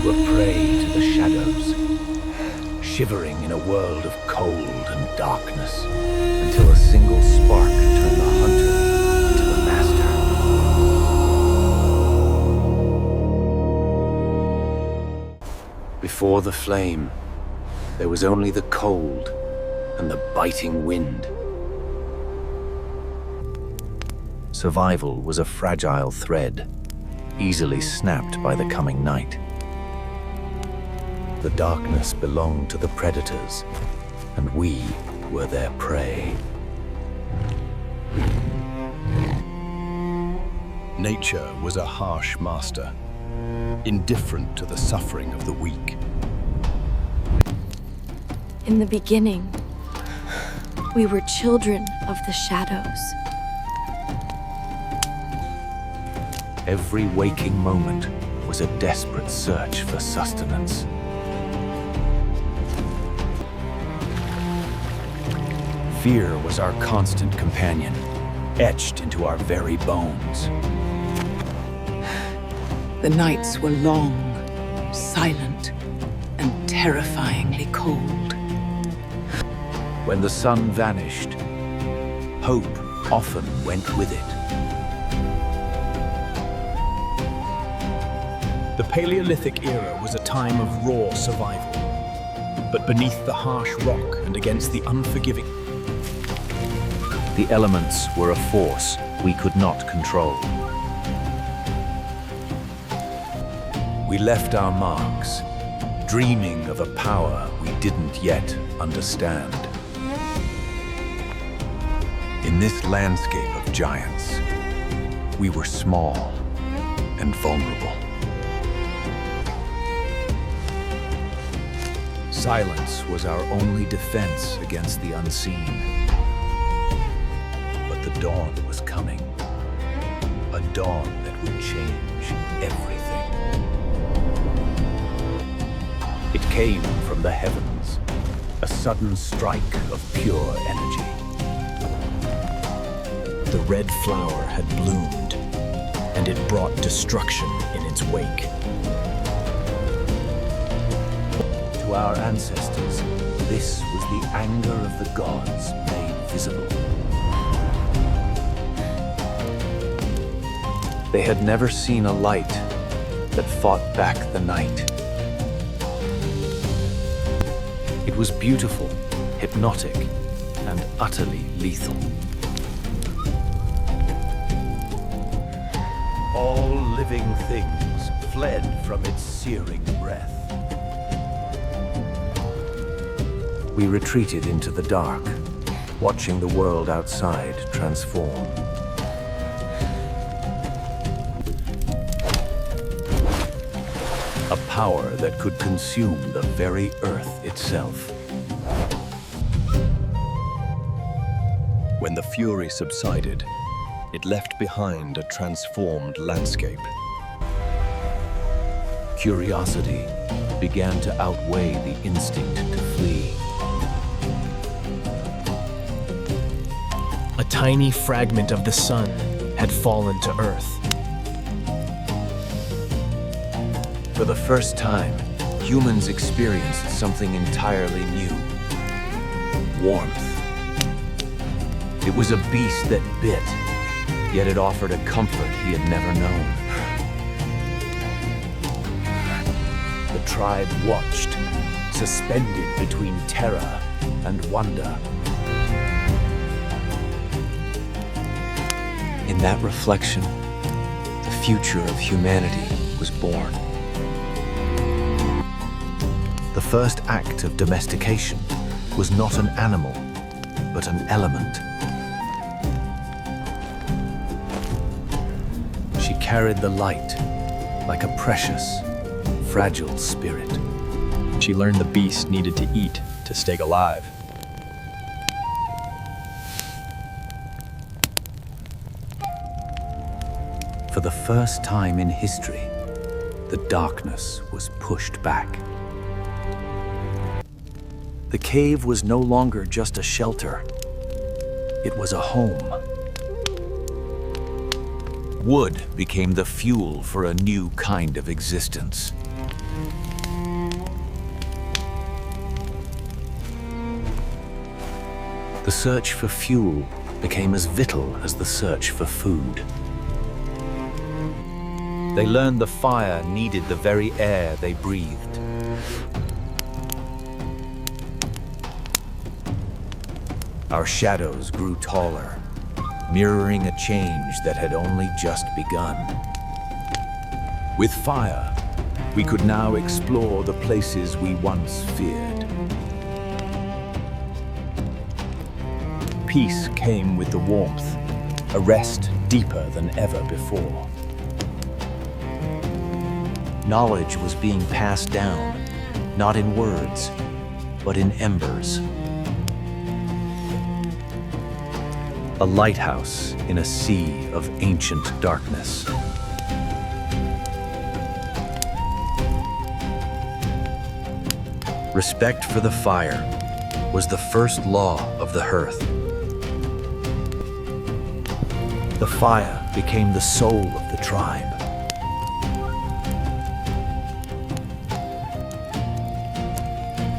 were prey to the shadows, shivering in a world of cold and darkness, until a single spark turned the hunter into the master. Before the flame, there was only the cold and the biting wind. Survival was a fragile thread, easily snapped by the coming night. The darkness belonged to the predators, and we were their prey. Nature was a harsh master, indifferent to the suffering of the weak. In the beginning, we were children of the shadows. Every waking moment was a desperate search for sustenance. Fear was our constant companion, etched into our very bones. The nights were long, silent, and terrifyingly cold. When the sun vanished, hope often went with it. The Paleolithic era was a time of raw survival, but beneath the harsh rock and against the unforgiving, The elements were a force we could not control. We left our marks, dreaming of a power we didn't yet understand. In this landscape of giants, we were small and vulnerable. Silence was our only defense against the unseen. But the dawn was coming, a dawn that would change everything. It came from the heavens, a sudden strike of pure energy. the red flower had bloomed, and it brought destruction in its wake. To our ancestors, this was the anger of the gods made visible. They had never seen a light that fought back the night. It was beautiful, hypnotic, and utterly lethal. All living things fled from its searing breath. We retreated into the dark, watching the world outside transform. A power that could consume the very earth itself. When the fury subsided, it left behind a transformed landscape. Curiosity began to outweigh the instinct to flee. A tiny fragment of the sun had fallen to Earth. For the first time, humans experienced something entirely new. Warmth. It was a beast that bit, yet it offered a comfort he had never known. The tribe watched, suspended between terror and wonder. In that reflection, the future of humanity was born. The first act of domestication was not an animal, but an element. She carried the light like a precious, fragile spirit. She learned the beast needed to eat to stay alive. For the first time in history, the darkness was pushed back. The cave was no longer just a shelter. It was a home. Wood became the fuel for a new kind of existence. The search for fuel became as vital as the search for food. They learned the fire needed the very air they breathed. Our shadows grew taller, mirroring a change that had only just begun. With fire, we could now explore the places we once feared. Peace came with the warmth, a rest deeper than ever before. Knowledge was being passed down, not in words, but in embers. A lighthouse in a sea of ancient darkness. Respect for the fire was the first law of the hearth. The fire became the soul of the tribe.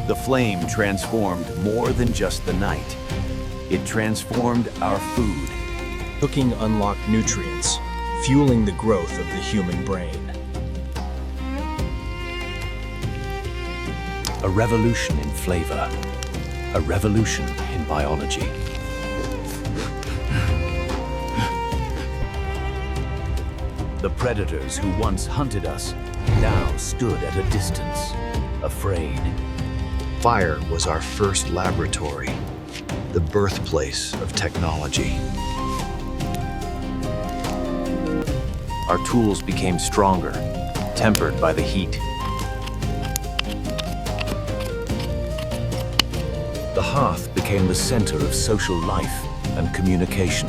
The flame transformed more than just the night. It transformed our food. Cooking unlocked nutrients, fueling the growth of the human brain. A revolution in flavor. A revolution in biology. The predators who once hunted us now stood at a distance, afraid. Fire was our first laboratory, the birthplace of technology. Our tools became stronger, tempered by the heat. The hearth became the center of social life and communication.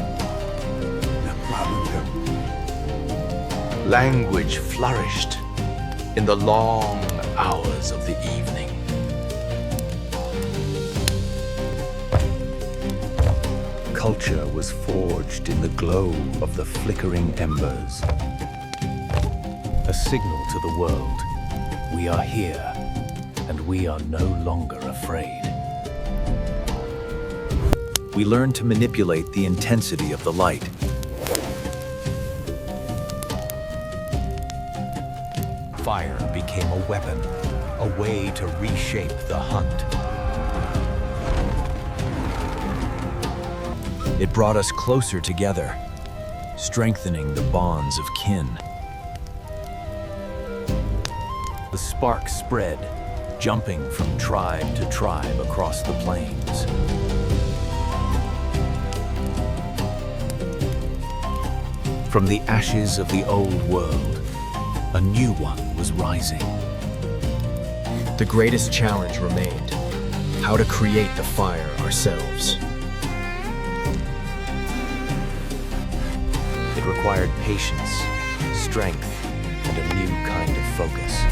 Language flourished in the long hours of the evening. Culture was forged in the glow of the flickering embers. A signal to the world, we are here, and we are no longer afraid. We learned to manipulate the intensity of the light. Fire became a weapon, a way to reshape the hunt. It brought us closer together, strengthening the bonds of kin. The spark spread, jumping from tribe to tribe across the plains. From the ashes of the old world, a new one was rising. The greatest challenge remained: how to create the fire ourselves. It required patience, strength, and a new kind of focus.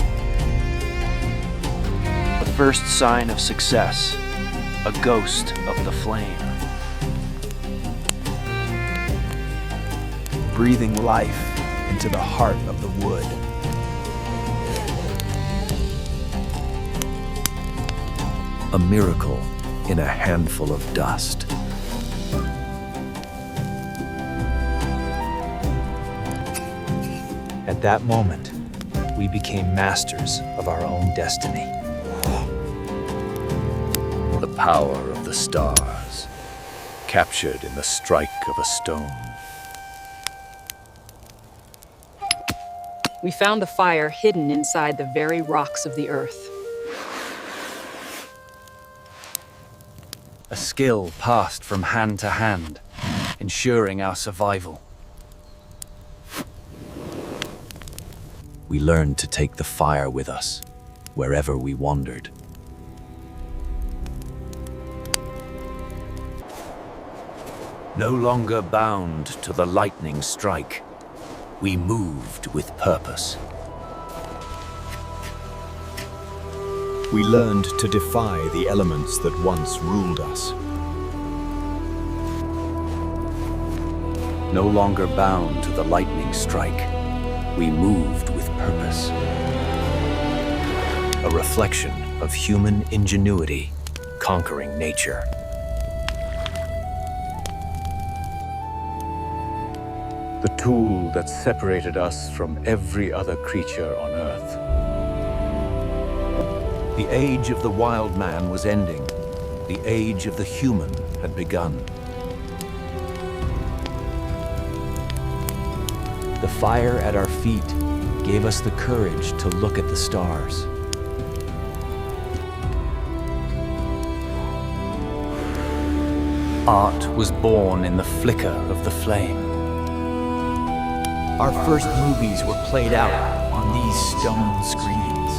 The first sign of success, a ghost of the flame. Breathing life into the heart of the wood. A miracle in a handful of dust. At that moment, we became masters of our own destiny. The power of the stars, captured in the strike of a stone. We found the fire hidden inside the very rocks of the earth. A skill passed from hand to hand, ensuring our survival. We learned to take the fire with us, wherever we wandered. No longer bound to the lightning strike, we moved with purpose. We learned to defy the elements that once ruled us. No longer bound to the lightning strike, we moved with purpose. A reflection of human ingenuity conquering nature. The tool that separated us from every other creature on Earth. The age of the wild man was ending. The age of the human had begun. The fire at our feet gave us the courage to look at the stars. Art was born in the flicker of the flame. Our first movies were played out on these stone screens.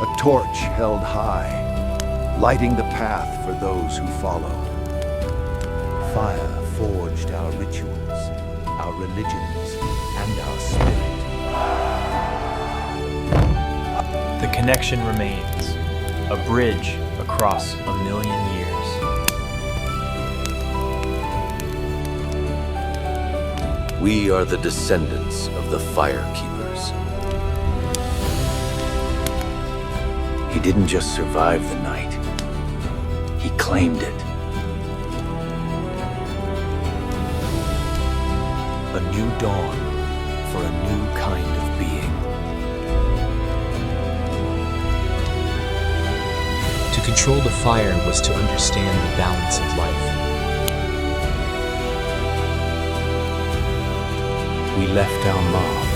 A torch held high, lighting the path for those who follow. Fire forged our rituals, our religions, and our spirit. The connection remains, a bridge across a million years. We are the descendants of the Fire Keepers. He didn't just survive the night, he claimed it. A new dawn for a new kind of being. To control the fire was to understand the balance of life. We left our mark,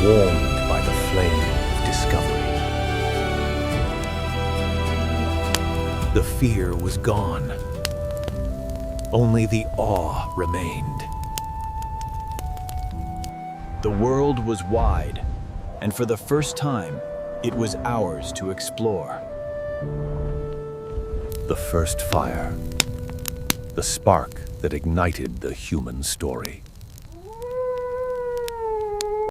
warmed by the flame of discovery. The fear was gone. Only the awe remained. The world was wide, and for the first time, it was ours to explore. The first fire. The spark that ignited the human story.